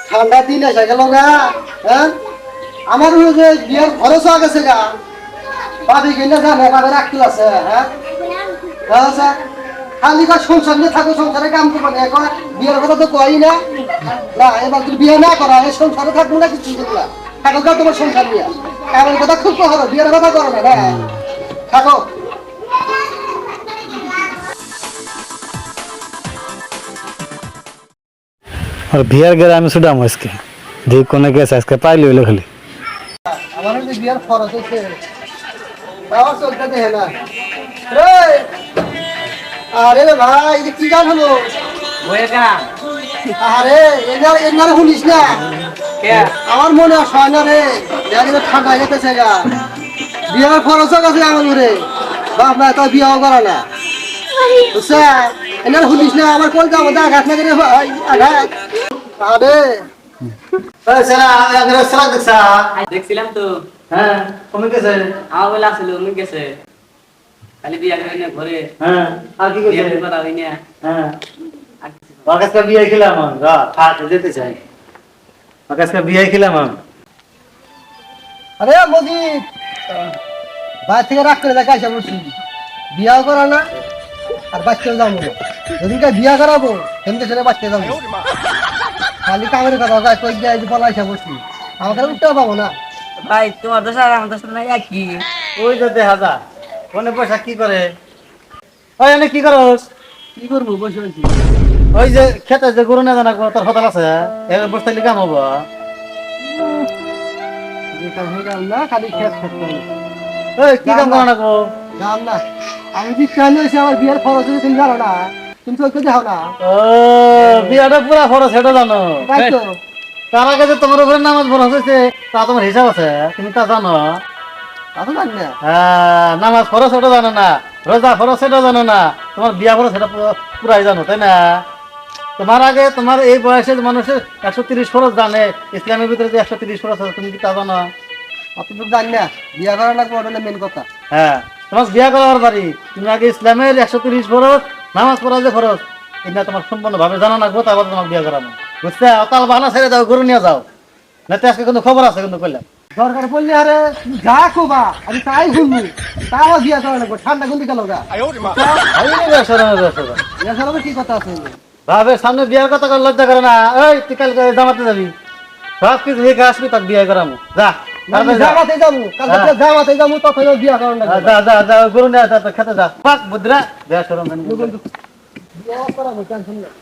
ঠান্ডা দিন এসে গেল গা। হ্যাঁ আমার যে বিয়ের খরচ হয়ে গেছে গা। পাবি কিনা জানে পাবে রাখতে আছে। হ্যাঁ খালি কা সংসার নিয়ে থাকো, সংসারে কাম করবো না। এখন বিয়ের কথা তো কই না। না এবার তুই বিয়ে না করা এই সংসারে থাকবো না কিছু না। থাকো গা তোমার সংসার নিয়ে। এমন কথা খুব করো, বিয়ের কথা করো না। হ্যাঁ থাকো। और बिहार गए আমি সুডাম আজকে দেখ কোনে গেছে আজকে পাইলি হইলো খালি আমার যে বিয়ের খরচ হচ্ছে তাও চলতে দেয় না রে। আরে রে ভাই এটা কি গান হলো? আরে এনারে শুনিস না? আমার মনে হয় না রে, ঠান্ডা যেতেছে গা। বিয়ের খরচ গেছে আমার ঘরে, বাপ মা তো বিয়েও করা না বুঝছে। এনারে শুনিস না? আমার কোন যাবো আঘাত না করে ভাই আঘাত। আরে দেখছিলাম তো। হ্যাঁ কমে গেছে। আমার বলে আসলে অমুক গেছে খালি বিয়া করে না ঘরে। হ্যাঁ আর কি বিয়া কইছে? করা হয় না। হ্যাঁ আকাশকে বিয়ে খেলাম রা থাক যেতে চাই। আকাশকে বিয়ে খেলাম আরে মজিদ বাইরে থেকে রাখ করে দেখা আসা বলছি বিয়াও করা না আর বাচ্চাও যাবো না। যেদিনকে বিয়া করাবো সেদিনকে সেটা বাচ্চা যাবো। খালি কামের কথা কই গিয়ে বলা আসা বলছি আমাকে উঠতেও পাবো না। ভাই তোমার দোষ আর আমার দোষ নাই একই। ওই যে দেখা যা কোনে পয়সা কি করে। ওই এনে কি করস? কি করবো বসে বলছি ওই যে খেতে যে গরু না জানা তোর হতাল আছে এর বসতে কাম হবো। না খালি খেত খেতে ওই কি কাম করা নাকো? জান না আমি যে কেন হয়েছে আমার বিয়ের খরচ হয়েছে তুমি জানো না? তুমি তো ওকে দেখো না। ও বিয়াটা পুরা খরচ সেটা জানো? তাই তো তার আগে যে তোমার উপরে নামাজ খরচ হয়েছে তা তোমার হিসাব আছে তুমি তা জানো? তা তো জানি না। হ্যাঁ নামাজ খরচ সেটা জানো না, রোজা খরচ সেটা জানো না, তোমার বিয়া খরচ সেটা পুরাই জানো তাই না? তোমার আগে তোমার এই বয়সে মানুষের 130 খরচ জানে, ইসলামের ভিতরে যে 130 খরচ আছে তুমি কি তা জানো? অতটুকু জানি না। বিয়া করা লাগবে ওটা মেন কথা। হ্যাঁ তোমার বিয়া করার বাড়ি তুমি আগে ইসলামের 130 খরচ নামাজ পড়া যে খরচ এটা তোমার সম্পূর্ণ ভাবে জানা না গো, তারপর তোমার বিয়া করানো বুঝতে। অকাল বাহানা ছেড়ে যাও, গরু নিয়ে যাও না তো আজকে কিন্তু খবর আছে কিন্তু কইলাম। দরকার পড়লে আরে তুমি যা কোবা আমি তাই শুনবো। তা আমার বিয়া করা লাগবে ঠান্ডা কিন্তু গেল গা। বিয়া করাবে কি কথা আছে? ভাবে সামনে বিয়ার কথা করে লজ্জা করে না। ওই তুই কালকে জামাতে যাবি, সব কিছু দেখে আসবি তাকে বিয়ে করামো যা। জামাতে যাবো কালকে জামাতে যাবো তখন বিয়া করা লাগবে। যা যা যা গরু নিয়ে যা খেতে যা পাক বুদ্রা বিয়া সরম বিয়া করাবো টেনশন নেই।